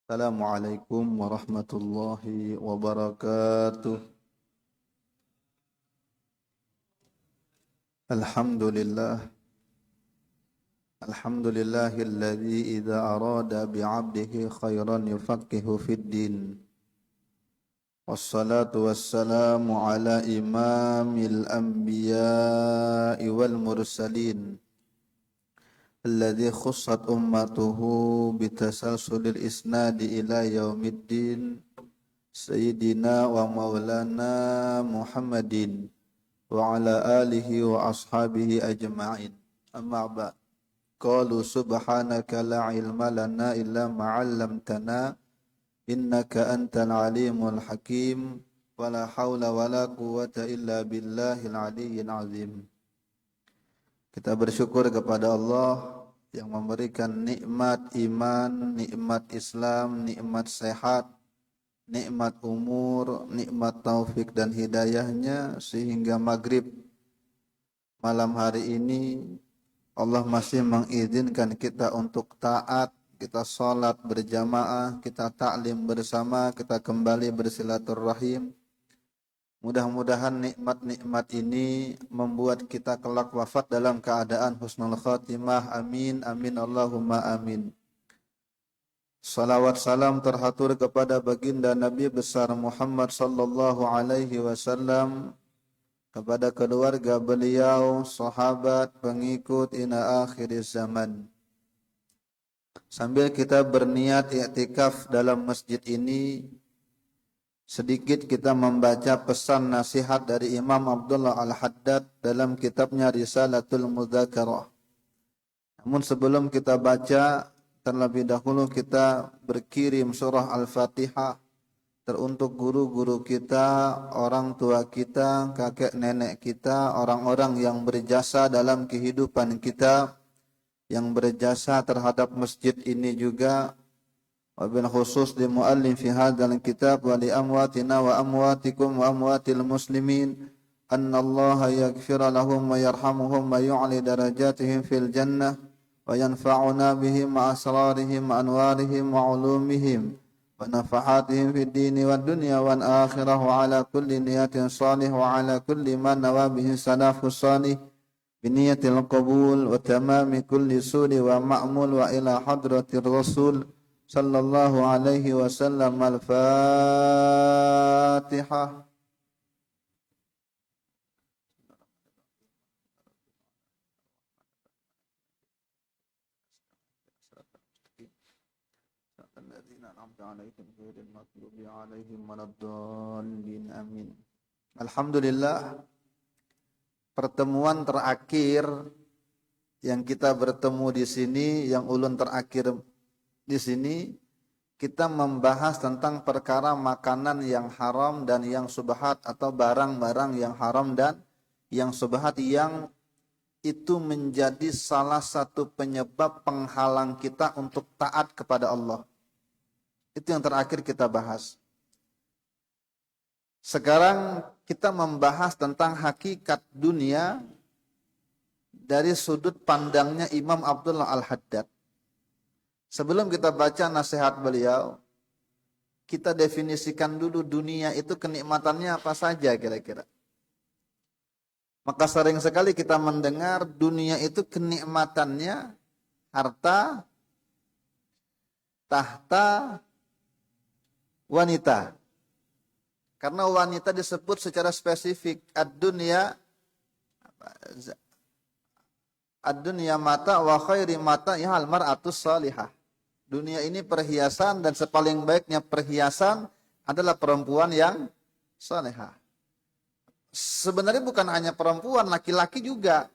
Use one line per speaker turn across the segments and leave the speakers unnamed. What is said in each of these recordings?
Assalamualaikum warahmatullahi wabarakatuh. Alhamdulillah. Alhamdulillahilladzi idza arada bi'abdihi khairan yufaqihu fid din. Wassalatu wassalamu ala imamil anbiya'i wal mursalin. Alladzi khussat ummatuhu bitasalsulil isnadi ila yaumiddin. Sayyidina wa maulana Muhammadin wa ala alihi wa ashabihi ajma'in. Amma ba'd. Qalu subhanaka la ilma lana illa ma 'allamtana innaka antal alimul hakim wa la haula wa la quwwata illa billahil aliyyil azim. Kita bersyukur kepada Allah yang memberikan nikmat iman, nikmat Islam, nikmat sehat, nikmat umur, nikmat taufik dan hidayahnya sehingga maghrib malam hari ini Allah masih mengizinkan kita untuk taat, kita sholat berjamaah, kita ta'lim bersama, kita kembali bersilaturrahim. Mudah-mudahan nikmat-nikmat ini membuat kita kelak wafat dalam keadaan husnul khatimah. Amin, amin, Allahumma amin. Salawat salam terhatur kepada baginda Nabi besar Muhammad sallallahu alaihi wasallam, kepada keluarga beliau, sahabat, pengikut ila akhir zaman. Sambil kita berniat i'tikaf dalam masjid ini, sedikit kita membaca pesan nasihat dari Imam Abdullah Al-Haddad dalam kitabnya Risalatul Mudzakarah. Namun sebelum kita baca, terlebih dahulu kita berkirim surah Al-Fatihah teruntuk guru-guru kita, orang tua kita, kakek nenek kita, orang-orang yang berjasa dalam kehidupan kita, yang berjasa terhadap masjid ini juga, wabil khusus di muallif fi hadzal kitab wa li amwatina wa amwatikum wa amwatil muslimin annallaha yaghfira lahum wa yarhamuhum wa yu'li darajatihim fil jannah wa yanfa'una bihim ma asrarihim wa anwarihim wa ulumihim wa nafahatihim fid dini wad dunya wal akhirah wa ala kulli niyatin salih wa ala kulli man nawa bihi salafus salih bi niyatil qabul wa tamami kulli suri wa ma'mul wa ila hadratir rasul sallallahu alaihi wasallam. Al-Fatihah. Amin. Alhamdulillah, pertemuan terakhir yang kita bertemu di sini, yang ulun terakhir di sini, kita membahas tentang perkara makanan yang haram dan yang subhat, atau barang-barang yang haram dan yang subhat, yang itu menjadi salah satu penyebab penghalang kita untuk taat kepada Allah. Itu yang terakhir kita bahas. Sekarang kita membahas tentang hakikat dunia dari sudut pandangnya Imam Abdullah Al-Haddad. Sebelum kita baca nasihat beliau, kita definisikan dulu dunia itu kenikmatannya apa saja kira-kira. Maka sering sekali kita mendengar dunia itu kenikmatannya harta, tahta, wanita. Karena wanita disebut secara spesifik, ad-dunya mata wa khairi mata ya al-mar'atus salihah. Dunia ini perhiasan, dan sepaling baiknya perhiasan adalah perempuan yang salihah. Sebenarnya bukan hanya perempuan, laki-laki juga.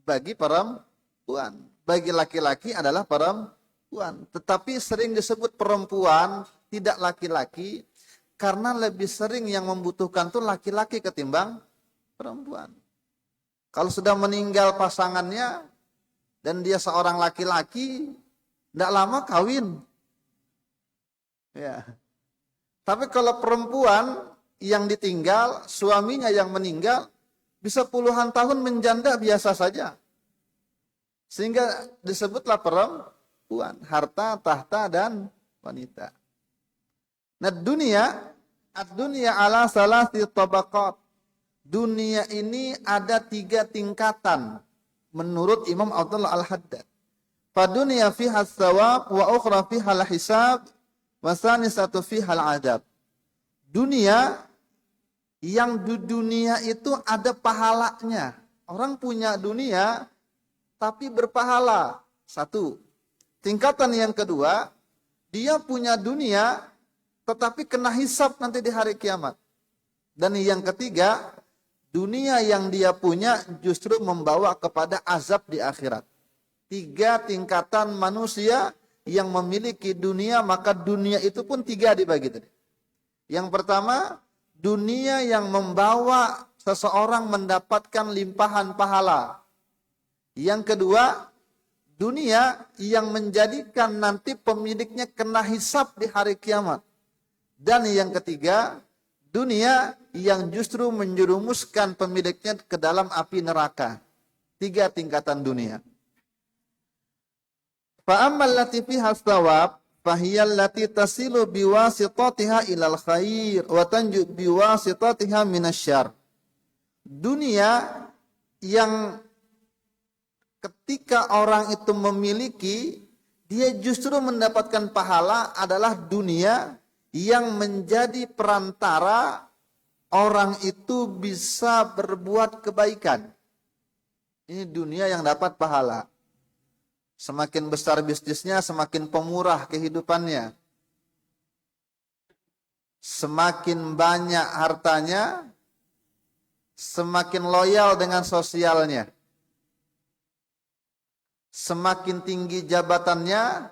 Bagi perempuan, bagi laki-laki adalah perempuan. Tetapi sering disebut perempuan, tidak laki-laki, karena lebih sering yang membutuhkan itu laki-laki ketimbang perempuan. Kalau sudah meninggal pasangannya dan dia seorang laki-laki, tidak lama kawin. Ya. Tapi kalau perempuan yang ditinggal, suaminya yang meninggal, bisa puluhan tahun menjanda biasa saja. Sehingga disebutlah perempuan, harta, tahta, dan wanita. Nah ad-dunya ala salasi tabaqat. Dunia ini ada 3 tingkatan menurut Imam Abdullah Al-Haddad. Fadunya fiha as-sawab wa ukhra fiha al-hisab wa sanisatu fiha al-adab. Dunia yang di dunia itu ada pahalanya. Orang punya dunia tapi berpahala. 1. Tingkatan yang kedua, dia punya dunia tetapi kena hisab nanti di hari kiamat. Dan yang ketiga, dunia yang dia punya justru membawa kepada azab di akhirat. 3 tingkatan manusia yang memiliki dunia, maka dunia itu pun 3 dibagi tadi. Yang pertama, dunia yang membawa seseorang mendapatkan limpahan pahala. Yang kedua, dunia yang menjadikan nanti pemiliknya kena hisab di hari kiamat. Dan yang ketiga, dunia yang justru menjerumuskan pemiliknya ke dalam api neraka. 3 tingkatan dunia. Fa'ammal lati fiha as-sawab fahiyal lati tasilu biwasitatiha ilal khair wa tanju biwasitatiha minasyarr. Dunia yang ketika orang itu memiliki, dia justru mendapatkan pahala adalah dunia yang menjadi perantara orang itu bisa berbuat kebaikan. Ini dunia yang dapat pahala. Semakin besar bisnisnya, semakin pemurah kehidupannya. Semakin banyak hartanya, semakin loyal dengan sosialnya. Semakin tinggi jabatannya,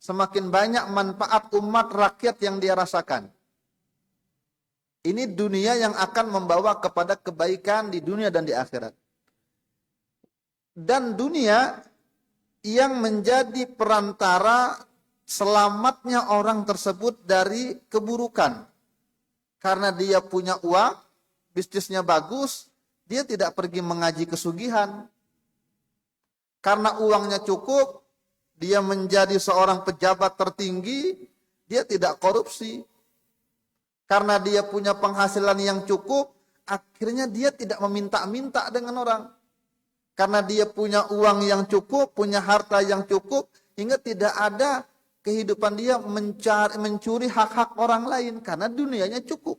semakin banyak manfaat umat rakyat yang dia rasakan. Ini dunia yang akan membawa kepada kebaikan di dunia dan di akhirat. Dan dunia yang menjadi perantara selamatnya orang tersebut dari keburukan. Karena dia punya uang, bisnisnya bagus, dia tidak pergi mengaji kesugihan. Karena uangnya cukup, dia menjadi seorang pejabat tertinggi, dia tidak korupsi. Karena dia punya penghasilan yang cukup, akhirnya dia tidak meminta-minta dengan orang. Karena dia punya uang yang cukup, punya harta yang cukup, hingga tidak ada kehidupan dia mencuri hak-hak orang lain. Karena dunianya cukup.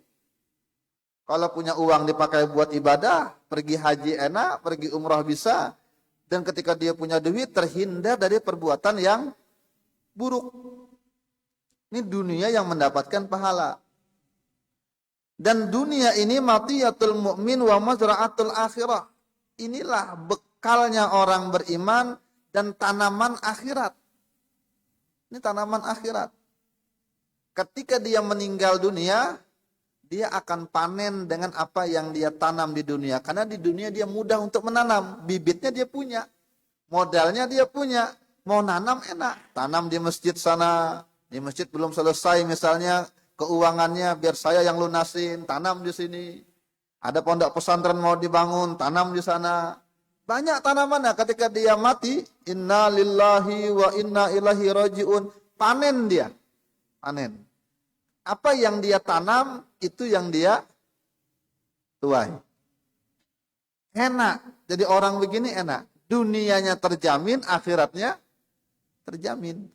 Kalau punya uang dipakai buat ibadah, pergi haji enak, pergi umrah bisa. Dan ketika dia punya duit, terhindar dari perbuatan yang buruk. Ini dunia yang mendapatkan pahala. Dan dunia ini matiyatul mu'min wa mazra'atul akhirah. Inilah bekalnya orang beriman dan tanaman akhirat. Ini tanaman akhirat. Ketika dia meninggal dunia, dia akan panen dengan apa yang dia tanam di dunia. Karena di dunia dia mudah untuk menanam. Bibitnya dia punya. Modalnya dia punya. Mau nanam enak. Tanam di masjid sana. Di masjid belum selesai misalnya keuangannya. Biar saya yang lunasin. Tanam di sini. Ada pondok pesantren mau dibangun. Tanam di sana. Banyak tanamannya. Ketika dia mati. Inna lillahi wa inna ilahi raji'un. Panen dia. Panen. Apa yang dia tanam, itu yang dia tuai. Enak. Jadi orang begini enak. Dunianya terjamin, akhiratnya terjamin.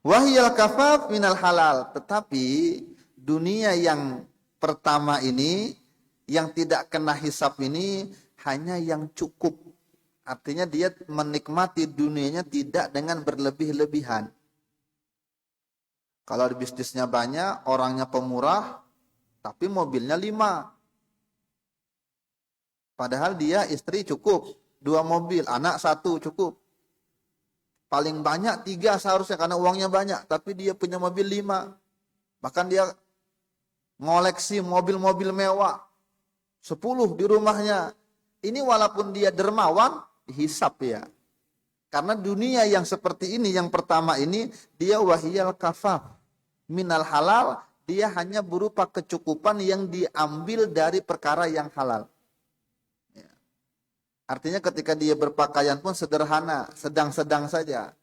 Wahyal kafaf minal halal. Tetapi dunia yang pertama ini, yang tidak kena hisab ini, hanya yang cukup. Artinya dia menikmati dunianya tidak dengan berlebih-lebihan. Kalau bisnisnya banyak, orangnya pemurah, tapi mobilnya 5. Padahal dia istri cukup, 2 mobil, anak 1 cukup. Paling banyak 3 seharusnya karena uangnya banyak, tapi dia punya mobil 5. Bahkan dia ngoleksi mobil-mobil mewah, 10 di rumahnya. Ini walaupun dia dermawan, dihisab ya. Karena dunia yang seperti ini, yang pertama ini, dia wahiyal kafaf. Minal halal, dia hanya berupa kecukupan yang diambil dari perkara yang halal. Artinya ketika dia berpakaian pun sederhana, sedang-sedang saja.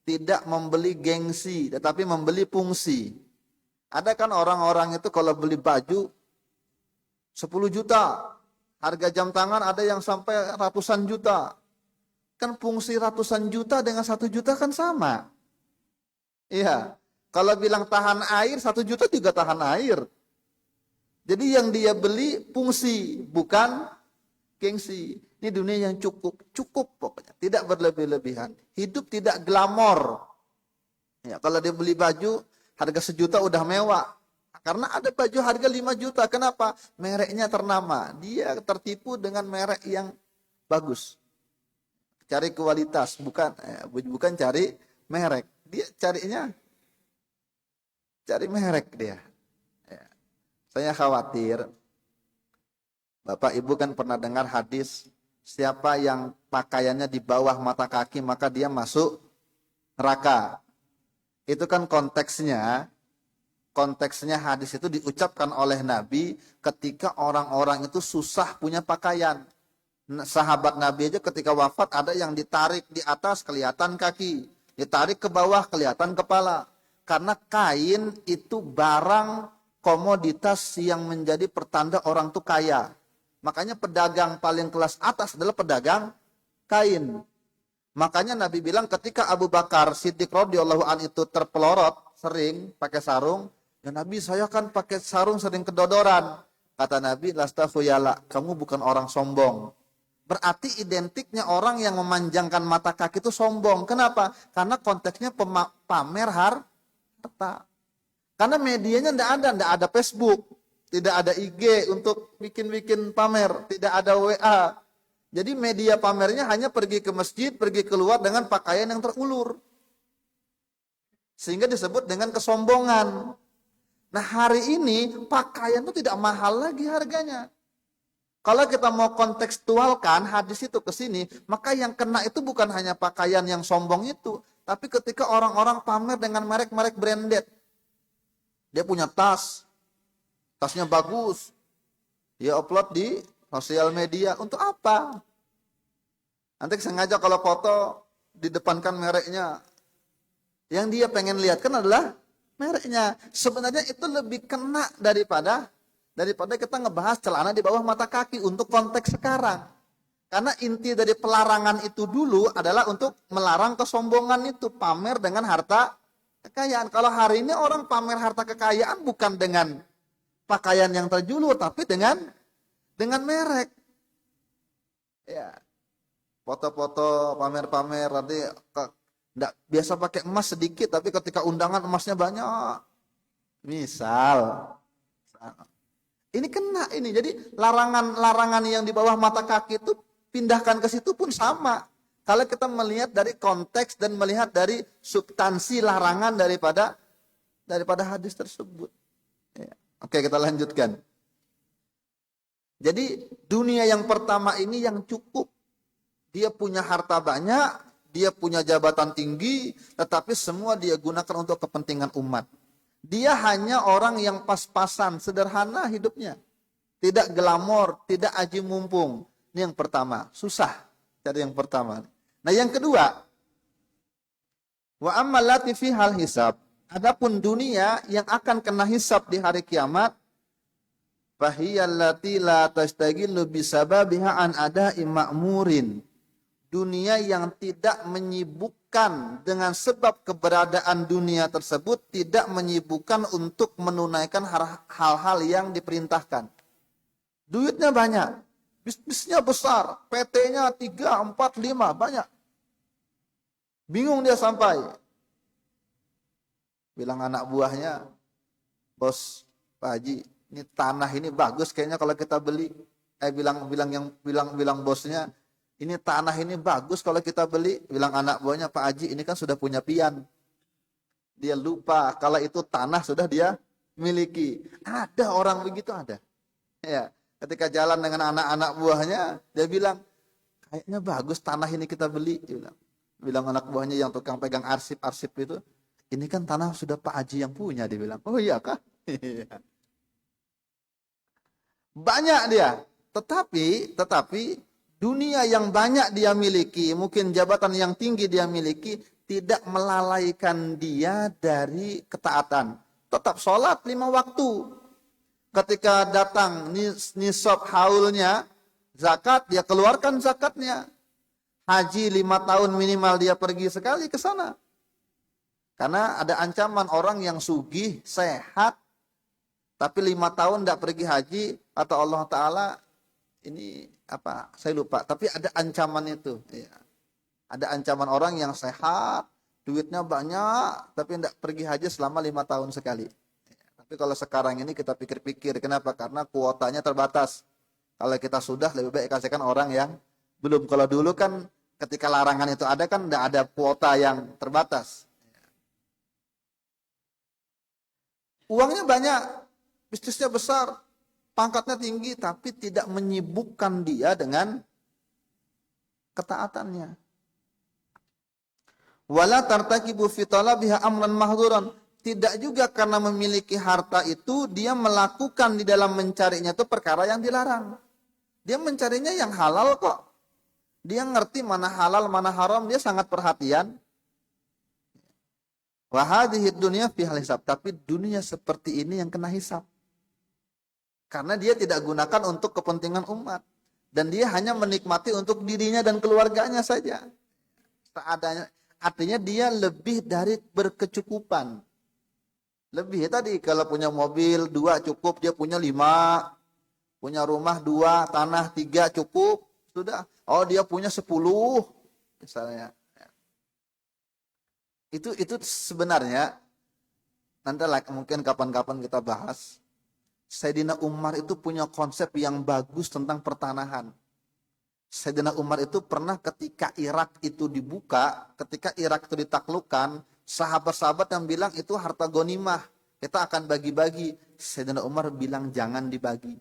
tidak membeli gengsi, tetapi membeli fungsi. Ada kan orang-orang itu kalau beli baju 10 juta, harga jam tangan ada yang sampai ratusan juta. Kan fungsi ratusan juta dengan 1 juta kan sama. Iya, kalau bilang tahan air, 1 juta juga tahan air. Jadi yang dia beli fungsi, bukan gengsi. Ini dunia yang cukup pokoknya. Tidak berlebih-lebihan. Hidup tidak glamor. Ya, kalau dia beli baju, harga 1 juta udah mewah. Karena ada baju harga 5 juta. Kenapa? Mereknya ternama. Dia tertipu dengan merek yang bagus. Cari kualitas, bukan cari merek. Dia cari merek dia. Ya. Saya khawatir, Bapak Ibu kan pernah dengar hadis, siapa yang pakaiannya di bawah mata kaki maka dia masuk neraka. Itu kan konteksnya hadis itu diucapkan oleh Nabi ketika orang-orang itu susah punya pakaian. Sahabat Nabi aja ketika wafat ada yang ditarik di atas kelihatan kaki, ditarik ke bawah kelihatan kepala. Karena kain itu barang komoditas yang menjadi pertanda orang itu kaya. Makanya pedagang paling kelas atas adalah pedagang kain. Makanya Nabi bilang ketika Abu Bakar Siddiq radhiyallahu an itu terpelorot sering pakai sarung, ya Nabi saya kan pakai sarung sering kedodoran. Kata Nabi, lasta khuyala, kamu bukan orang sombong. Berarti identiknya orang yang memanjangkan mata kaki itu sombong. Kenapa? Karena konteksnya pamer harta. Karena medianya tidak ada Facebook, tidak ada IG untuk bikin pamer, tidak ada WA. Jadi media pamernya hanya pergi ke masjid, pergi keluar dengan pakaian yang terulur. Sehingga disebut dengan kesombongan. Nah hari ini pakaian itu tidak mahal lagi harganya. Kalau kita mau kontekstualkan hadis itu ke sini, maka yang kena itu bukan hanya pakaian yang sombong itu, tapi ketika orang-orang pamer dengan merek-merek branded. Dia punya tasnya bagus. Dia upload di sosial media. Untuk apa? Nanti sengaja kalau foto didepankan mereknya. Yang dia pengen lihat kan adalah mereknya. Sebenarnya itu lebih kena daripada kita ngebahas celana di bawah mata kaki untuk konteks sekarang. Karena inti dari pelarangan itu dulu adalah untuk melarang kesombongan itu, pamer dengan harta kekayaan. Kalau hari ini orang pamer harta kekayaan bukan dengan pakaian yang terjulur, tapi dengan merek. Ya. Foto-foto pamer-pamer nanti enggak biasa pakai emas sedikit tapi ketika undangan emasnya banyak. Misal ini kena ini. Jadi larangan yang di bawah mata kaki itu pindahkan ke situ pun sama. Kalau kita melihat dari konteks dan melihat dari substansi larangan daripada hadis tersebut. Ya. Oke, kita lanjutkan. Jadi dunia yang pertama ini yang cukup. Dia punya harta banyak, dia punya jabatan tinggi, tetapi semua dia gunakan untuk kepentingan umat. Dia hanya orang yang pas-pasan, sederhana hidupnya. Tidak glamor, tidak aji mumpung. Ini yang pertama, susah cari yang pertama. Nah yang kedua, wa ammal lati fi hal hisab. Adapun dunia yang akan kena hisab di hari kiamat, fahiyallati la tastagillu bisababiha an ada'i ma'murin. Dunia yang tidak menyibukkan dengan sebab keberadaan dunia tersebut, tidak menyibukkan untuk menunaikan hal-hal yang diperintahkan. Duitnya banyak, bisnisnya besar, PT-nya 3, 4, 5, banyak. Bingung dia sampai. Bilang anak buahnya, bos, Pak Haji, ini tanah ini bagus kayaknya kalau kita beli. Bilang bosnya, ini tanah ini bagus kalau kita beli. Bilang anak buahnya, Pak Haji ini kan sudah punya pian. Dia lupa kalau itu tanah sudah dia miliki. Ada orang begitu, ada. Ya, ketika jalan dengan anak-anak buahnya, dia bilang, kayaknya bagus tanah ini kita beli. Dia bilang anak buahnya yang tukang pegang arsip-arsip itu, ini kan tanah sudah Pak Haji yang punya. Dia bilang, oh iya kah? Banyak dia. Tetapi dunia yang banyak dia miliki, mungkin jabatan yang tinggi dia miliki, tidak melalaikan dia dari ketaatan. Tetap sholat 5 waktu. Ketika datang nisab haulnya, zakat, dia keluarkan zakatnya. Haji 5 tahun minimal dia pergi sekali ke sana. Karena ada ancaman orang yang sugih, sehat, tapi 5 tahun tidak pergi haji, atau Allah Ta'ala, ini apa, saya lupa, tapi ada ancaman itu. Ya. Ada ancaman orang yang sehat, duitnya banyak, tapi tidak pergi haji selama 5 tahun sekali. Ya. Tapi kalau sekarang ini kita pikir-pikir, kenapa? Karena kuotanya terbatas. Kalau kita sudah, lebih baik kasihkan orang yang belum. Kalau dulu kan ketika larangan itu ada kan tidak ada kuota yang terbatas. Uangnya banyak, bisnisnya besar, pangkatnya tinggi, tapi tidak menyibukkan dia dengan ketaatannya. Wala tartakibu fi talabiha amran mahduran. Tidak juga karena memiliki harta itu dia melakukan di dalam mencarinya itu perkara yang dilarang. Dia mencarinya yang halal kok. Dia ngerti mana halal, mana haram, dia sangat perhatian. Wa hadhihi dunya fihal hisab, tapi dunia seperti ini yang kena hisab. Karena dia tidak gunakan untuk kepentingan umat, dan dia hanya menikmati untuk dirinya dan keluarganya saja. Artinya dia lebih dari berkecukupan. Lebih tadi, kalau punya mobil 2 cukup, dia punya 5, punya rumah 2, tanah 3 cukup, sudah. Oh, dia punya 10 misalnya. Itu sebenarnya nanti mungkin kapan-kapan kita bahas. Sayyidina Umar itu punya konsep yang bagus tentang pertanahan. Sayyidina Umar itu pernah ketika Irak itu dibuka, ketika Irak itu ditaklukkan, sahabat-sahabat yang bilang itu harta ghanimah, kita akan bagi-bagi. Sayyidina Umar bilang jangan dibagi.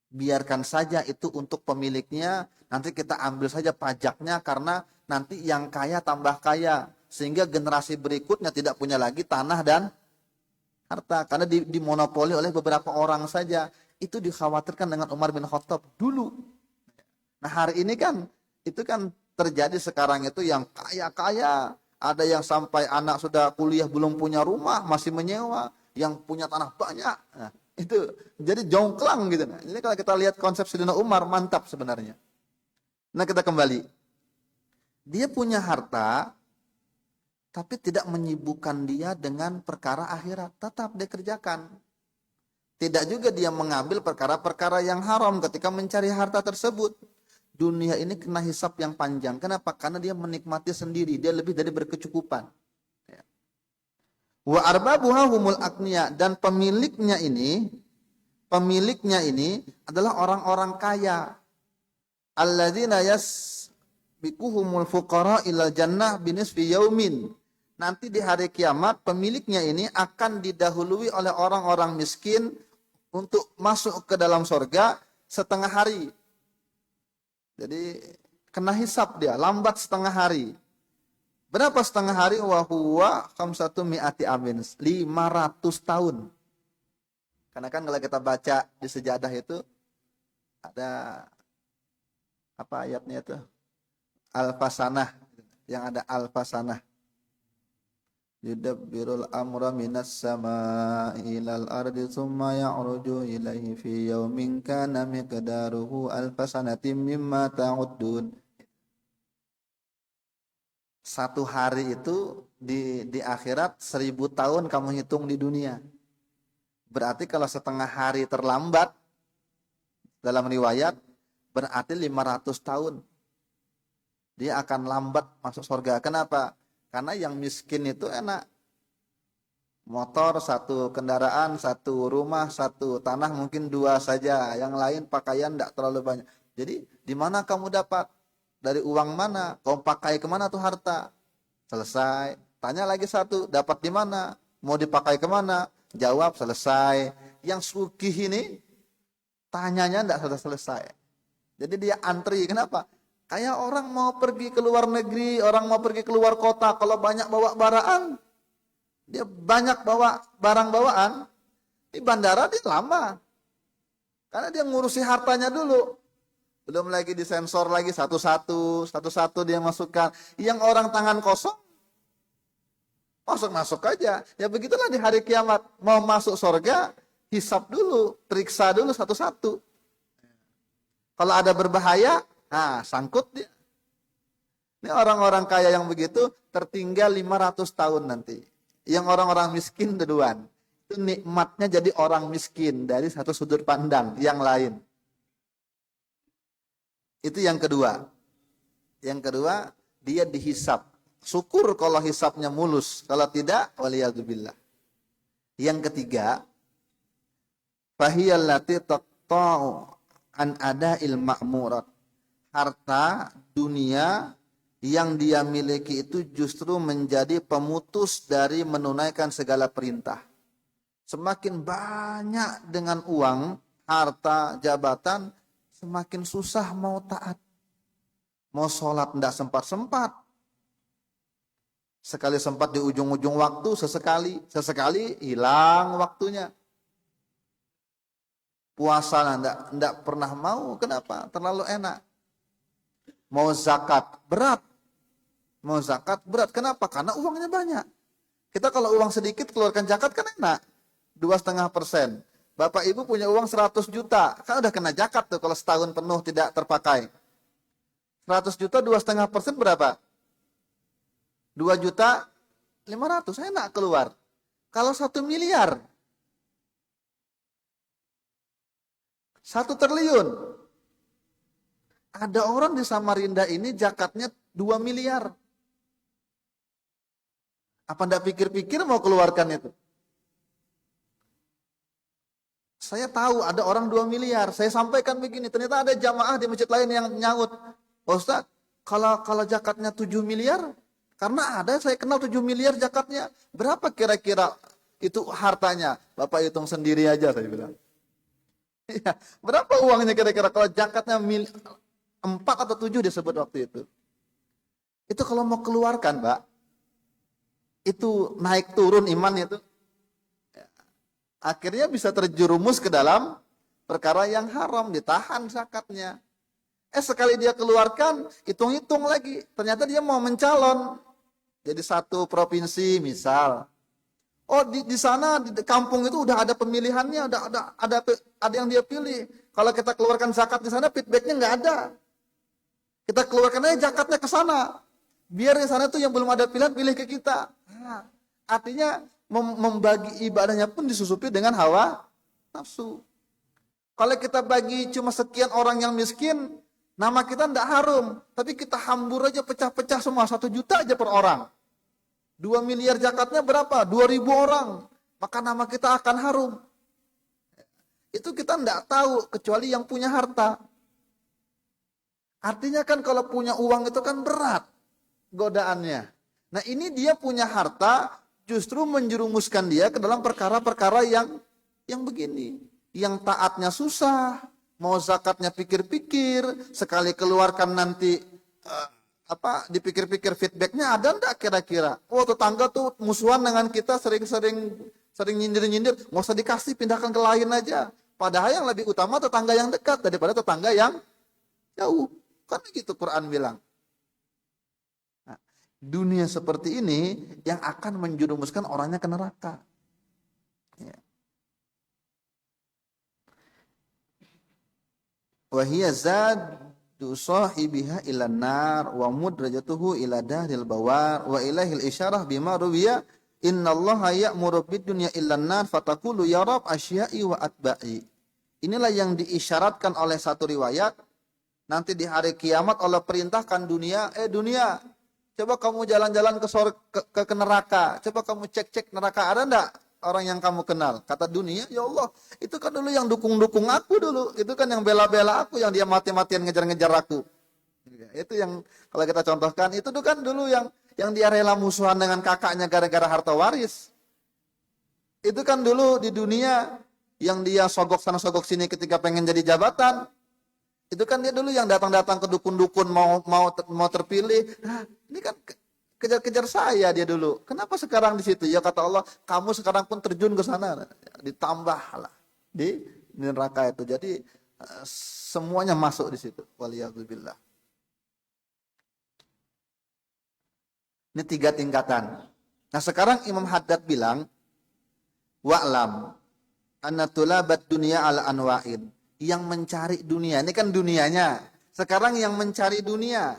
Biarkan saja itu untuk pemiliknya, nanti kita ambil saja pajaknya karena nanti yang kaya tambah kaya. Sehingga generasi berikutnya tidak punya lagi tanah dan harta. Karena dimonopoli oleh beberapa orang saja. Itu dikhawatirkan dengan Umar bin Khattab dulu. Nah hari ini kan, itu kan terjadi sekarang itu yang kaya-kaya. Ada yang sampai anak sudah kuliah belum punya rumah, masih menyewa. Yang punya tanah banyak. Nah, itu jadi jongklang gitu. Nah, ini kalau kita lihat konsep Sayyidina Umar, mantap sebenarnya. Nah kita kembali. Dia punya harta, tapi tidak menyibukkan dia dengan perkara akhirat. Tetap dia kerjakan. Tidak juga dia mengambil perkara-perkara yang haram ketika mencari harta tersebut. Dunia ini kena hisab yang panjang. Kenapa? Karena dia menikmati sendiri. Dia lebih dari berkecukupan. Wa arbabuha humul agniya. Dan pemiliknya ini adalah orang-orang kaya. Alladzina yasbiquhumul fuqara ilal jannah binisfi yaumin. Nanti di hari kiamat pemiliknya ini akan didahului oleh orang-orang miskin untuk masuk ke dalam surga setengah hari. Jadi kena hisab dia, lambat setengah hari. Berapa setengah hari? Wa huwa khamsatu mi'ati amin, 500 tahun. Karena kan kalau kita baca di sejadah itu ada apa ayatnya itu? Al-Fasanah, yang ada Al-Fasanah. Yudabbirul amra minas sama'i ilal ardi thumma ya'ruju ilaihi fi yaumin kana miqdaruhu alfasanatin mimma ta'uddun. Satu hari itu di akhirat 1000 tahun kamu hitung di dunia. Berarti kalau setengah hari terlambat, dalam riwayat berarti 500 tahun. Dia akan lambat masuk surga. Kenapa? Karena yang miskin itu enak. Motor 1, kendaraan 1, rumah 1, tanah mungkin 2 saja. Yang lain pakaian tidak terlalu banyak. Jadi di mana kamu dapat? Dari uang mana? Kamu pakai kemana tuh harta? Selesai. Tanya lagi 1, dapat di mana? Mau dipakai kemana? Jawab, selesai. Yang sugih ini tanyanya tidak selesai. Jadi dia antri. Kenapa? Kayak orang mau pergi ke luar negeri, orang mau pergi ke luar kota, kalau banyak bawa barang, dia banyak bawa barang bawaan, di bandara dia lama. Karena dia ngurusi hartanya dulu. Belum lagi disensor lagi satu-satu dia masukkan. Yang orang tangan kosong, masuk aja. Ya begitulah di hari kiamat. Mau masuk surga, hisab dulu, periksa dulu satu-satu. Kalau ada berbahaya, sangkut dia. Ini orang-orang kaya yang begitu tertinggal 500 tahun nanti. Yang orang-orang miskin duluan. Itu nikmatnya jadi orang miskin dari satu sudut pandang yang lain. Itu yang kedua. Yang kedua, dia dihisab. Syukur kalau hisabnya mulus. Kalau tidak, waliyadzubillah. Yang ketiga, fahiyallati taqta'u an ada'il ma'murat. Harta dunia yang dia miliki itu justru menjadi pemutus dari menunaikan segala perintah. Semakin banyak dengan uang, harta, jabatan, semakin susah mau taat. Mau sholat tidak sempat-sempat. Sekali sempat di ujung-ujung waktu, sesekali hilang waktunya. Puasa tidak pernah mau, kenapa? Terlalu enak. Mau zakat, berat. Kenapa? Karena uangnya banyak. Kita kalau uang sedikit keluarkan zakat kan enak. 2,5%. Bapak ibu punya uang 100 juta. Kan udah kena zakat tuh kalau setahun penuh tidak terpakai. 100 juta 2,5% berapa? 2 juta 500. Enak keluar. Kalau 1 miliar. 1 triliun. Ada orang di Samarinda ini zakatnya 2 miliar. Apa enggak pikir-pikir mau keluarkan itu? Saya tahu ada orang 2 miliar. Saya sampaikan begini, ternyata ada jamaah di masjid lain yang nyaut. Ustaz, kalau zakatnya 7 miliar, karena ada saya kenal 7 miliar zakatnya. Berapa kira-kira itu hartanya? Bapak hitung sendiri aja, saya bilang. Ya, berapa uangnya kira-kira kalau zakatnya 4 atau 7 disebut waktu itu. Itu kalau mau keluarkan, Mbak, itu naik turun iman itu. Akhirnya bisa terjerumus ke dalam perkara yang haram, ditahan zakatnya. Sekali dia keluarkan, hitung-hitung lagi. Ternyata dia mau mencalon. Jadi satu provinsi misal. Oh di sana di kampung itu udah ada pemilihannya, ada yang dia pilih. Kalau kita keluarkan zakat di sana, feedbacknya nggak ada. Kita keluarkan aja zakatnya ke sana. Biar di sana tuh yang belum ada pilihan, pilih ke kita. Artinya membagi ibadahnya pun disusupi dengan hawa nafsu. Kalau kita bagi cuma sekian orang yang miskin, nama kita tidak harum. Tapi kita hambur aja pecah-pecah semua, 1 juta aja per orang. 2 miliar zakatnya berapa? 2.000 orang. Maka nama kita akan harum. Itu kita tidak tahu kecuali yang punya harta. Artinya kan kalau punya uang itu kan berat godaannya. Nah ini dia punya harta justru menjerumuskan dia ke dalam perkara-perkara yang begini. Yang taatnya susah, mau zakatnya pikir-pikir, sekali keluarkan nanti dipikir-pikir feedbacknya ada enggak kira-kira? Oh tetangga tuh musuhan dengan kita sering nyindir-nyindir, nggak usah dikasih, pindahkan ke lain aja. Padahal yang lebih utama tetangga yang dekat daripada tetangga yang jauh. Kan gitu Quran bilang. Nah, dunia seperti ini yang akan menjerumuskan orangnya ke neraka. Ya. Wa hiya zadu sahibiha ilan nar wa mudrajatuhu ila dahril bawar wa ilahil isyarah bima ruwiya innallaha ya'muru bid-dunya illan nar fataqulu ya rab asya'i wa atba'i. Inilah yang diisyaratkan oleh satu riwayat. Nanti di hari kiamat Allah perintahkan dunia, dunia, coba kamu jalan-jalan ke neraka, coba kamu cek-cek neraka, ada enggak orang yang kamu kenal? Kata dunia, ya Allah, itu kan dulu yang dukung-dukung aku dulu, itu kan yang bela-bela aku, yang dia mati-matian ngejar-ngejar aku. Itu yang kalau kita contohkan, itu kan dulu yang dia rela musuhan dengan kakaknya gara-gara harta waris. Itu kan dulu di dunia yang dia sogok sana sogok sini ketika pengen jadi jabatan. Itu kan dia dulu yang datang-datang ke dukun-dukun mau terpilih. Nah, ini kan kejar-kejar saya dia dulu. Kenapa sekarang di situ? Ya kata Allah, kamu sekarang pun terjun ke sana. Ditambahlah di neraka itu. Jadi semuanya masuk di situ. Waliyadzubillah. Ini 3 tingkatan. Nah sekarang Imam Haddad bilang, wa'lam anna tulabat dunia ala anwa'in. Yang mencari dunia, ini kan dunianya. Sekarang yang mencari dunia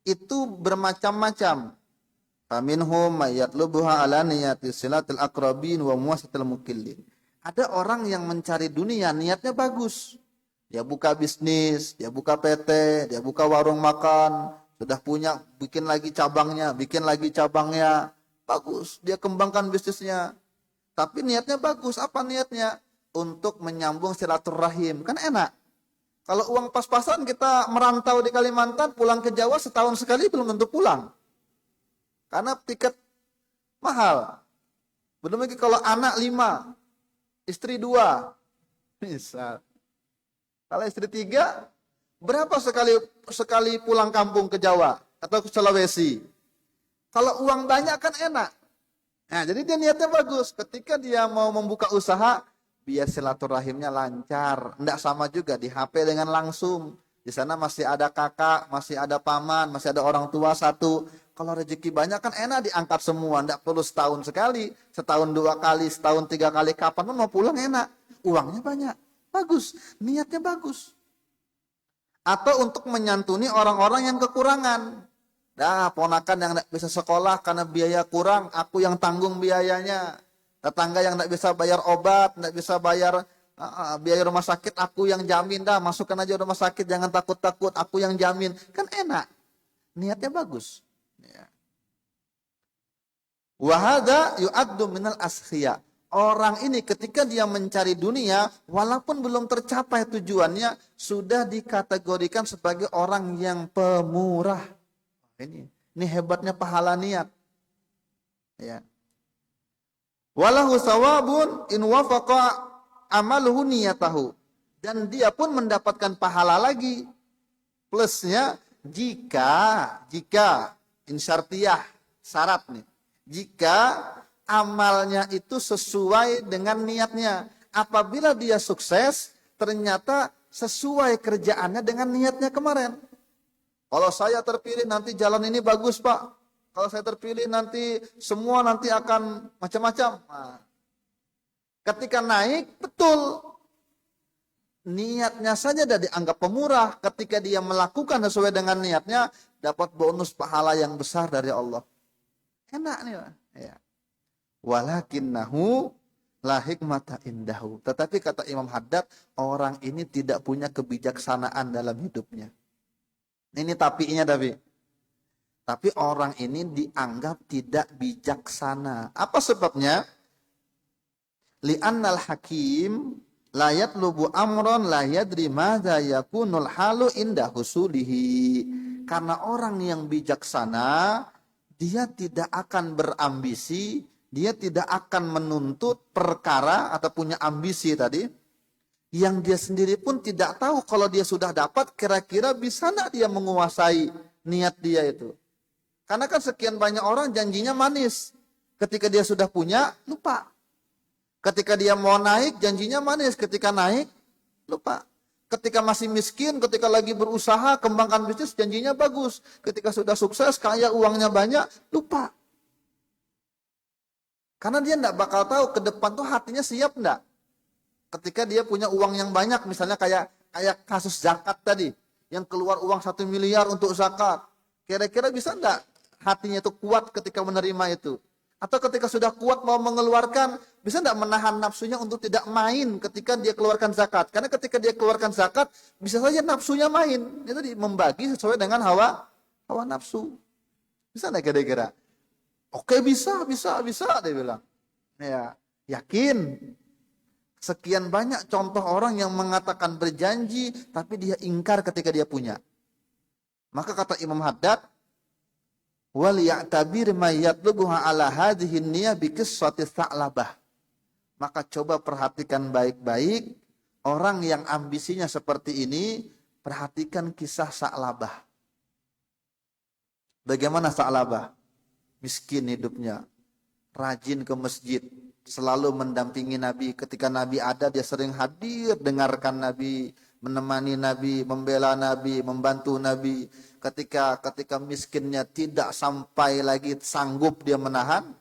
itu bermacam-macam. Faminhum may yatlubuha ala niyati silatil aqrabin wa muwasatil mukillin. Ada orang yang mencari dunia niatnya bagus. Dia buka bisnis, dia buka PT, dia buka warung makan, sudah punya, bikin lagi cabangnya, bagus. Dia kembangkan bisnisnya. Tapi niatnya bagus, apa niatnya? Untuk menyambung silaturahim, kan enak. Kalau uang pas-pasan kita merantau di Kalimantan, pulang ke Jawa setahun sekali belum tentu pulang. Karena tiket mahal. Belum lagi kalau anak 5, istri 2, misal. Kalau istri 3, berapa sekali pulang kampung ke Jawa atau ke Sulawesi? Kalau uang banyak kan enak. Nah, jadi dia niatnya bagus. Ketika dia mau membuka usaha, biar silaturahimnya lancar. Enggak sama juga di HP dengan langsung. Di sana masih ada kakak, masih ada paman, masih ada orang tua satu. Kalau rezeki banyak kan enak diangkat semua. Enggak perlu setahun sekali, setahun 2 kali, setahun 3 kali. Kapan pun mau pulang enak. Uangnya banyak. Bagus. Niatnya bagus. Atau untuk menyantuni orang-orang yang kekurangan. Nah, ponakan yang tidak bisa sekolah karena biaya kurang, aku yang tanggung biayanya. Tetangga yang tidak bisa bayar obat, tidak bisa bayar biaya rumah sakit, aku yang jamin dah. Masukkan aja rumah sakit, jangan takut-takut, aku yang jamin. Kan enak. Niatnya bagus. Wahada yu'addu minal askhiyah. Orang ini ketika dia mencari dunia, walaupun belum tercapai tujuannya, sudah dikategorikan sebagai orang yang pemurah. Ini hebatnya pahala niat. Ya. Walahu sawabun in wafaqa amaluhu niyatahu. Dan dia pun mendapatkan pahala lagi. Plusnya jika insyartiyah, syarat nih. Jika amalnya itu sesuai dengan niatnya. Apabila dia sukses, ternyata sesuai kerjaannya dengan niatnya kemarin. Kalau saya terpilih nanti jalan ini bagus Pak. Kalau saya terpilih nanti semua nanti akan macam-macam. Nah, ketika naik, betul. Niatnya saja sudah dianggap pemurah. Ketika dia melakukan sesuai dengan niatnya, dapat bonus pahala yang besar dari Allah. Enak nih Pak. Ya. Walakinnahu la hikmata indahu. Tetapi kata Imam Haddad, orang ini tidak punya kebijaksanaan dalam hidupnya. Ini tapinya tapi orang ini dianggap tidak bijaksana. Apa sebabnya? Li'annal hakim la yatlubu amron la yadri madza yakunul halu inda husulihi. Karena orang yang bijaksana, dia tidak akan berambisi, dia tidak akan menuntut perkara atau punya ambisi tadi, yang dia sendiri pun tidak tahu kalau dia sudah dapat, kira-kira bisa enggak dia menguasai niat dia itu. Karena kan sekian banyak orang janjinya manis. Ketika dia sudah punya, lupa. Ketika dia mau naik, janjinya manis. Ketika naik, lupa. Ketika masih miskin, ketika lagi berusaha, kembangkan bisnis, janjinya bagus. Ketika sudah sukses, kaya, uangnya banyak, lupa. Karena dia enggak bakal tahu ke depan tuh hatinya siap enggak. Ketika dia punya uang yang banyak, misalnya kayak kasus zakat tadi, yang keluar uang 1 miliar untuk zakat, kira-kira bisa enggak hatinya itu kuat ketika menerima itu? Atau ketika sudah kuat mau mengeluarkan, bisa enggak menahan nafsunya untuk tidak main ketika dia keluarkan zakat? Karena ketika dia keluarkan zakat, bisa saja nafsunya main. Itu membagi sesuai dengan hawa nafsu. Bisa enggak kira-kira? Oke, bisa dia bilang. Ya, yakin. Sekian banyak contoh orang yang mengatakan berjanji, tapi dia ingkar ketika dia punya. Maka kata Imam Haddad, wal ya'tabir may yatlubuha ala hadhihi niyyah bi qissati Tsa'labah. Maka coba perhatikan baik-baik orang yang ambisinya seperti ini, perhatikan kisah Tsa'labah. Bagaimana Tsa'labah? Miskin hidupnya, rajin ke masjid, selalu mendampingi Nabi. Ketika Nabi ada, dia sering hadir, dengarkan Nabi, menemani Nabi, membela Nabi, membantu Nabi. Ketika miskinnya tidak sampai lagi sanggup dia menahan,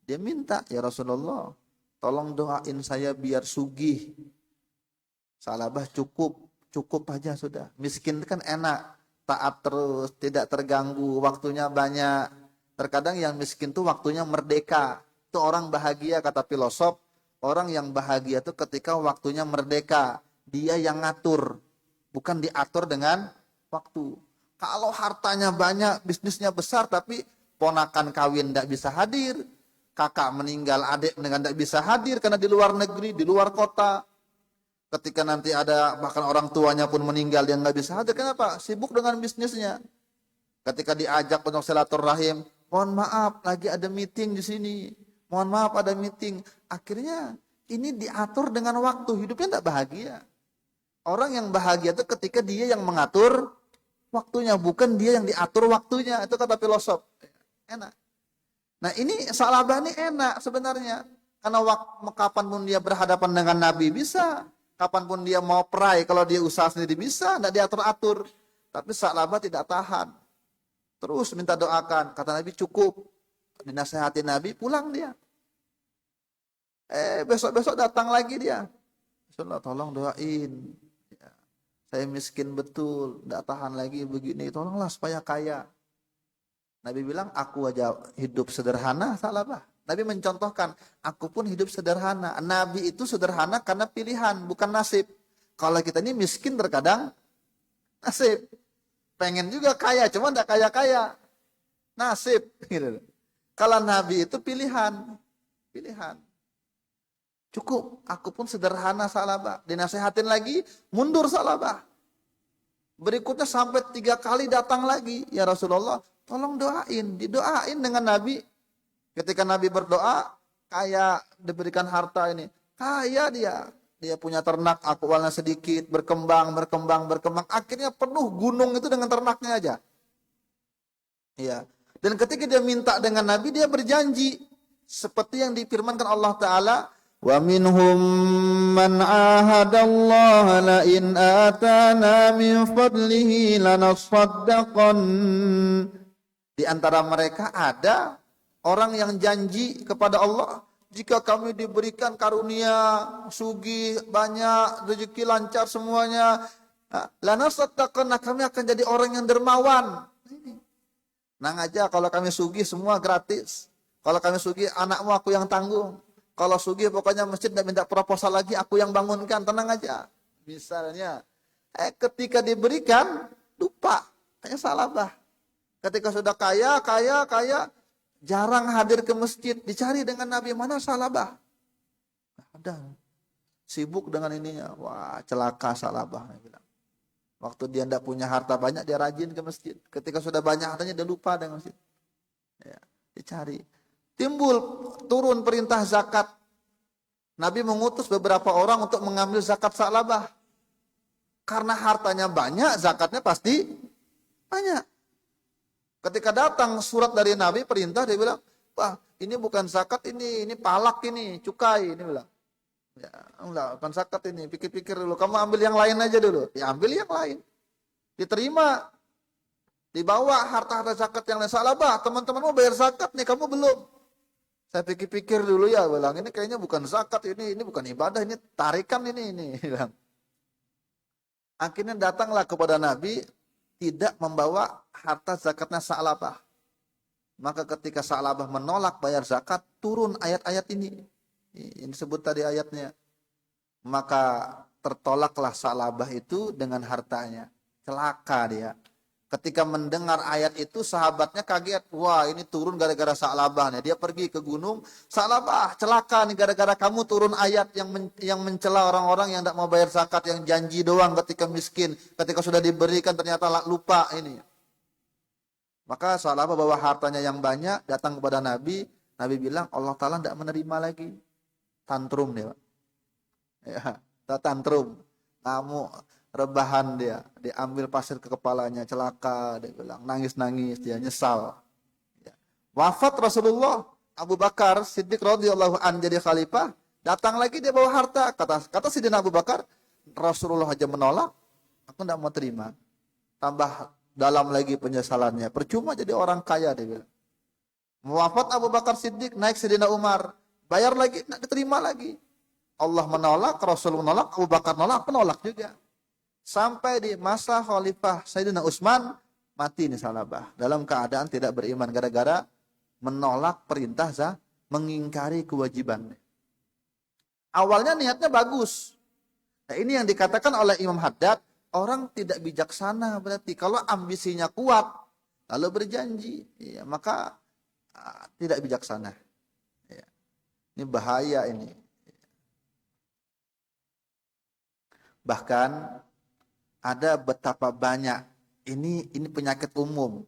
dia minta, ya Rasulullah, tolong doain saya biar sugih. Salabah cukup aja sudah. Miskin kan enak, taat terus, tidak terganggu, waktunya banyak. Terkadang yang miskin tuh waktunya merdeka. Itu orang bahagia, kata filosof. Orang yang bahagia itu ketika waktunya merdeka. Dia yang ngatur, bukan diatur dengan waktu. Kalau hartanya banyak, bisnisnya besar, tapi ponakan kawin tidak bisa hadir, kakak meninggal, adik dengan tidak bisa hadir karena di luar negeri, di luar kota. Ketika nanti ada bahkan orang tuanya pun meninggal, dia nggak bisa hadir. Kenapa? Sibuk dengan bisnisnya. Ketika diajak untuk silaturahim, mohon maaf, lagi ada meeting di sini. Mohon maaf, ada meeting. Akhirnya ini diatur dengan waktu, hidupnya tidak bahagia. Orang yang bahagia itu ketika dia yang mengatur waktunya, bukan dia yang diatur waktunya. Itu kata filosof. Enak. Nah ini Salabah ini enak sebenarnya. Karena kapanpun dia berhadapan dengan Nabi bisa. Kapanpun dia mau perai, kalau dia usaha sendiri bisa. Tidak diatur-atur. Tapi Salabah tidak tahan. Terus minta doakan. Kata Nabi cukup. Dinasehati Nabi, pulang dia. Besok-besok datang lagi dia. Rasulullah tolong doain. Ya, saya miskin betul, tidak tahan lagi begini. Tolonglah supaya kaya. Nabi bilang, aku aja hidup sederhana, Salabah. Nabi mencontohkan, aku pun hidup sederhana. Nabi itu sederhana karena pilihan, bukan nasib. Kalau kita ini miskin terkadang nasib. Pengen juga kaya, cuma tidak kaya-kaya. Nasib. Gitu. Kalau Nabi itu pilihan. Pilihan. Cukup, aku pun sederhana, Salabah. Dinasehatin lagi, mundur Salabah. Berikutnya sampai 3 kali datang lagi. Ya Rasulullah, tolong doain. Didoain dengan Nabi. Ketika Nabi berdoa, kaya diberikan harta ini. Kaya dia. Dia punya ternak, awalnya sedikit, berkembang. Akhirnya penuh gunung itu dengan ternaknya aja. Iya. Dan ketika dia minta dengan Nabi, dia berjanji. Seperti yang difirmankan Allah Ta'ala, wa minhum man ahadallaha la in atana min fadlihi lanasaddaqan. Di antara mereka ada orang yang janji kepada Allah, jika kami diberikan karunia, sugih, banyak, rezeki lancar semuanya, lanasaddaqan, kami akan jadi orang yang dermawan. Nang aja, kalau kami sugih semua gratis. Kalau kami sugih, anakmu aku yang tanggung. Kalau sugih pokoknya masjid tidak minta proposal lagi, aku yang bangunkan, tenang aja. Misalnya, ketika diberikan, lupa. Kayak Salabah. Ketika sudah kaya, jarang hadir ke masjid. Dicari dengan Nabi, mana Salabah? Ada. Sibuk dengan ininya. Wah, celaka Salabah. Waktu dia tidak punya harta banyak, dia rajin ke masjid. Ketika sudah banyak hartanya, dia lupa dengan masjid. Ya, dicari. Timbul turun perintah zakat. Nabi mengutus beberapa orang untuk mengambil zakat Salabah. Karena hartanya banyak, zakatnya pasti banyak. Ketika datang surat dari Nabi, perintah, dia bilang, wah ini bukan zakat, ini palak, ini cukai. Ini bilang, ya enggak, bukan zakat ini, pikir-pikir dulu, kamu ambil yang lain aja dulu. Diambil yang lain. Diterima. Dibawa harta-harta zakat yang lain. Salabah, teman-teman mau bayar zakat nih, kamu belum. Saya pikir-pikir dulu ya, bilang ini kayaknya bukan zakat, ini bukan ibadah, ini tarikan ini. Bilang. Akhirnya datanglah kepada Nabi, tidak membawa harta zakatnya Salabah. Maka ketika Salabah menolak bayar zakat, turun ayat-ayat ini. Ini disebut tadi ayatnya. Maka tertolaklah Salabah itu dengan hartanya. Celaka dia. Ketika mendengar ayat itu, sahabatnya kaget. Wah, ini turun gara-gara Salabah. Dia pergi ke gunung. Salabah, celaka nih gara-gara kamu turun ayat yang mencela orang-orang yang tidak mau bayar zakat, yang janji doang ketika miskin. Ketika sudah diberikan ternyata lupa ini. Maka Salabah bawa hartanya yang banyak, datang kepada Nabi. Nabi bilang, Allah Ta'ala tidak menerima lagi. Tantrum dia. Ya, tantrum. Kamu rebahan dia, diambil pasir ke kepalanya, celaka, dia bilang, nangis-nangis, dia nyesal. Ya. Wafat Rasulullah, Abu Bakar Siddiq radhiyallahu an jadi khalifah, datang lagi dia bawa harta, kata Sidina Abu Bakar, Rasulullah aja menolak, aku tidak mau terima. Tambah dalam lagi penyesalannya. Percuma jadi orang kaya, dia bilang. Wafat Abu Bakar Siddiq, naik Sayyidina Umar, bayar lagi, tidak diterima lagi. Allah menolak, Rasul menolak, Abu Bakar menolak, penolak juga. Sampai di masa Khalifah Sayyidina Utsman, mati nih Salabah. Dalam keadaan tidak beriman, gara-gara menolak perintah mengingkari kewajiban. Awalnya niatnya bagus. Nah, ini yang dikatakan oleh Imam Haddad, orang tidak bijaksana berarti. Kalau ambisinya kuat, lalu berjanji, ya, maka tidak bijaksana. Ya. Ini bahaya ini. Bahkan ada betapa banyak, ini penyakit umum.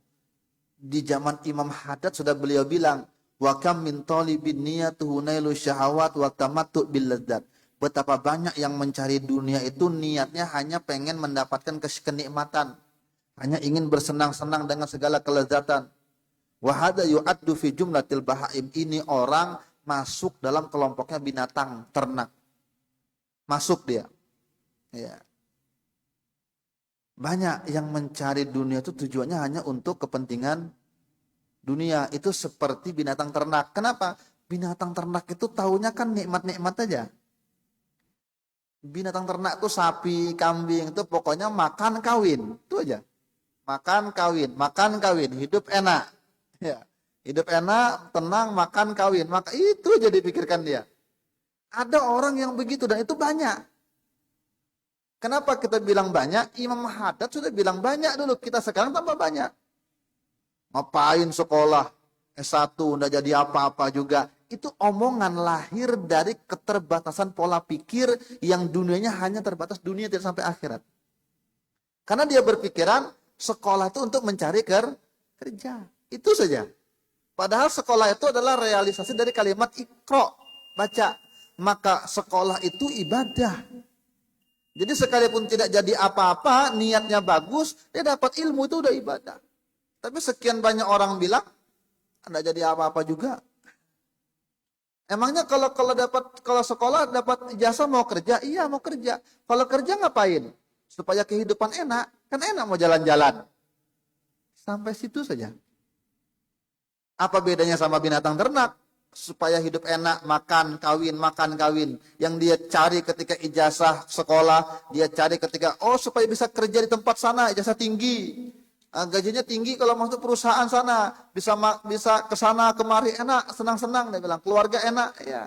Di zaman Imam Haddad sudah beliau bilang, wa kam min talibin niyatuhu nailu syahawat wa tamattu bil ladzat. Betapa banyak yang mencari dunia itu niatnya hanya pengen mendapatkan kenikmatan, hanya ingin bersenang-senang dengan segala kelezatan. Wa hadza yu'addu fi jumlatil bahaim. Ini orang masuk dalam kelompoknya binatang ternak. Masuk dia. Ya. Banyak yang mencari dunia itu tujuannya hanya untuk kepentingan dunia. Itu seperti binatang ternak. Kenapa? Binatang ternak itu taunya kan nikmat-nikmat aja. Binatang ternak itu sapi, kambing itu pokoknya makan kawin. Itu aja. Makan kawin, hidup enak. Ya. Hidup enak, tenang, makan kawin. Maka itu aja dipikirkan dia. Ada orang yang begitu dan itu banyak. Kenapa kita bilang banyak? Imam Haddad sudah bilang banyak dulu. Kita sekarang tambah banyak. Ngapain sekolah? S1, nggak jadi apa-apa juga. Itu omongan lahir dari keterbatasan pola pikir yang dunianya hanya terbatas dunia tidak sampai akhirat. Karena dia berpikiran sekolah itu untuk mencari kerja. Itu saja. Padahal sekolah itu adalah realisasi dari kalimat iqra, baca. Maka sekolah itu ibadah. Jadi sekalipun tidak jadi apa-apa, niatnya bagus, dia dapat ilmu itu udah ibadah. Tapi sekian banyak orang bilang, tidak jadi apa-apa juga. Emangnya kalau sekolah dapat ijazah mau kerja? Iya mau kerja. Kalau kerja ngapain? Supaya kehidupan enak. Kan enak mau jalan-jalan. Sampai situ saja. Apa bedanya sama binatang ternak? Supaya hidup enak, makan, kawin. Yang dia cari ketika ijazah sekolah, dia cari ketika, supaya bisa kerja di tempat sana, ijazah tinggi. Gajinya tinggi kalau masuk perusahaan sana, bisa ke sana kemari enak, senang-senang, dia bilang, keluarga enak, ya.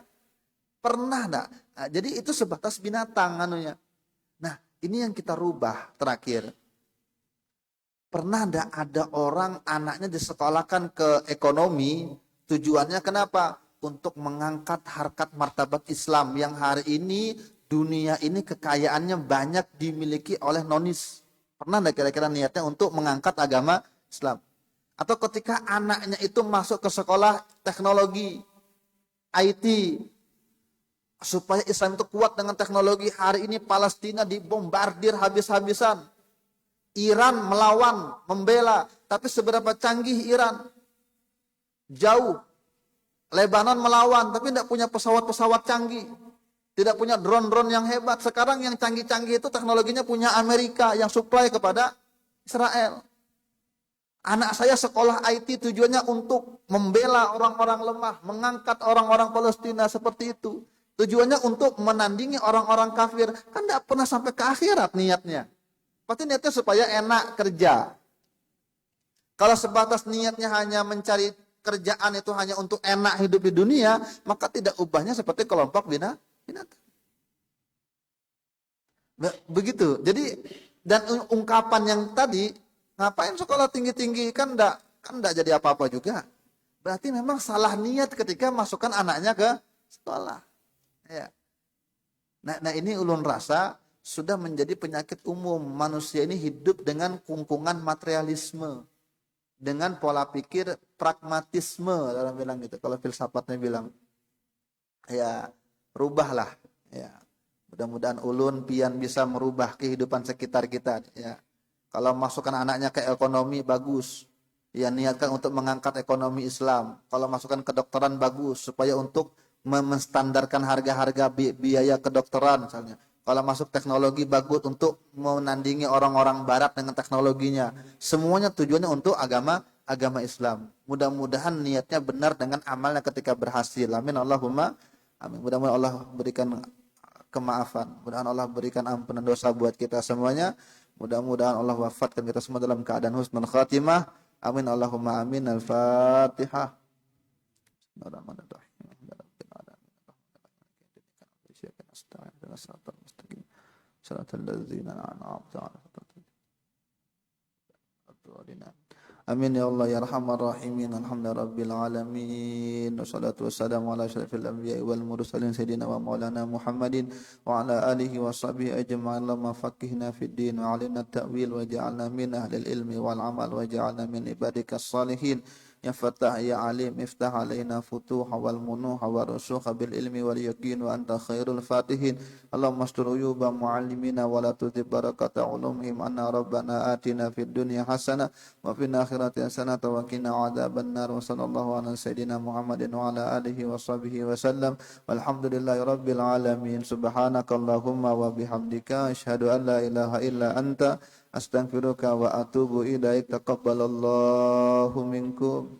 Pernah enggak? Nah, jadi itu sebatas binatang anunya. Nah, ini yang kita rubah terakhir. Pernah enggak ada orang anaknya disekolahkan ke ekonomi, tujuannya kenapa? Untuk mengangkat harkat martabat Islam yang hari ini dunia ini kekayaannya banyak dimiliki oleh nonis. Pernah enggak kira-kira niatnya untuk mengangkat agama Islam? Atau ketika anaknya itu masuk ke sekolah teknologi, IT, supaya Islam itu kuat dengan teknologi. Hari ini Palestina dibombardir habis-habisan. Iran melawan, membela. Tapi seberapa canggih Iran? Jauh. Lebanon melawan, tapi tidak punya pesawat-pesawat canggih. Tidak punya drone-drone yang hebat. Sekarang yang canggih-canggih itu teknologinya punya Amerika yang supply kepada Israel. Anak saya sekolah IT tujuannya untuk membela orang-orang lemah, mengangkat orang-orang Palestina seperti itu. Tujuannya untuk menandingi orang-orang kafir. Kan tidak pernah sampai ke akhirat niatnya. Pasti niatnya supaya enak kerja. Kalau sebatas niatnya hanya mencari kerjaan itu hanya untuk enak hidup di dunia, maka tidak ubahnya seperti kelompok binatang. Begitu. Jadi dan ungkapan yang tadi, ngapain sekolah tinggi-tinggi kan enggak jadi apa-apa juga. Berarti memang salah niat ketika masukkan anaknya ke sekolah. Ya. Nah ini ulun rasa sudah menjadi penyakit umum. Manusia ini hidup dengan kungkungan materialisme. Dengan pola pikir pragmatisme, dalam bilang gitu. Kalau filsafatnya bilang, ya rubahlah. Ya, mudah-mudahan ulun pian bisa merubah kehidupan sekitar kita. Ya, kalau masukkan anaknya ke ekonomi bagus, ya niatkan untuk mengangkat ekonomi Islam. Kalau masukkan kedokteran bagus, supaya untuk menstandarkan harga-harga biaya kedokteran misalnya. Kalau masuk teknologi bagus untuk menandingi orang-orang barat dengan teknologinya. Semuanya tujuannya untuk agama Islam. Mudah-mudahan niatnya benar dengan amalnya ketika berhasil. Amin Allahumma amin. Mudah-mudahan Allah berikan kemaafan. Mudah-mudahan Allah berikan ampunan dosa buat kita semuanya. Mudah-mudahan Allah wafatkan kita semua dalam keadaan husnul khatimah. Amin Allahumma amin. Al-Fatihah. Amin ya Allah ya arhamar rahimin. Alhamdulillahi rabbil alamin. Wassalatu wassalamu ala asyrafil anbiya'i wal mursalin sayyidina wa maulana Muhammadin wa ala alihi wa sahbihi ajma'in. Allahumma faqihna fid din wa 'allimna at-ta'wil wa ja'alna min ahlil ilmi wal 'amal wa ja'alna min ibadikas salihin. Ya Fattah ya Alim iftah alaina futuha wal munuha wa rusukha bil ilmi wal yaqin wa anta khairul fatihin. Allahumma astur uyuba muallimina wa la tudhib barakata ulumihim. Anna rabbana atina fid dunya hasanah wa fil akhirati hasanah wa qina adzaban nar. Wa sallallahu ala sayidina Muhammadin wa ala alihi wa sahbihi wa sallam. Walhamdulillahi rabbil alamin. Subhanakallahumma wa bihamdika asyhadu an la ilaha illa anta astaghfiruka wa atubu ilaik. Taqabbalallahu minkum.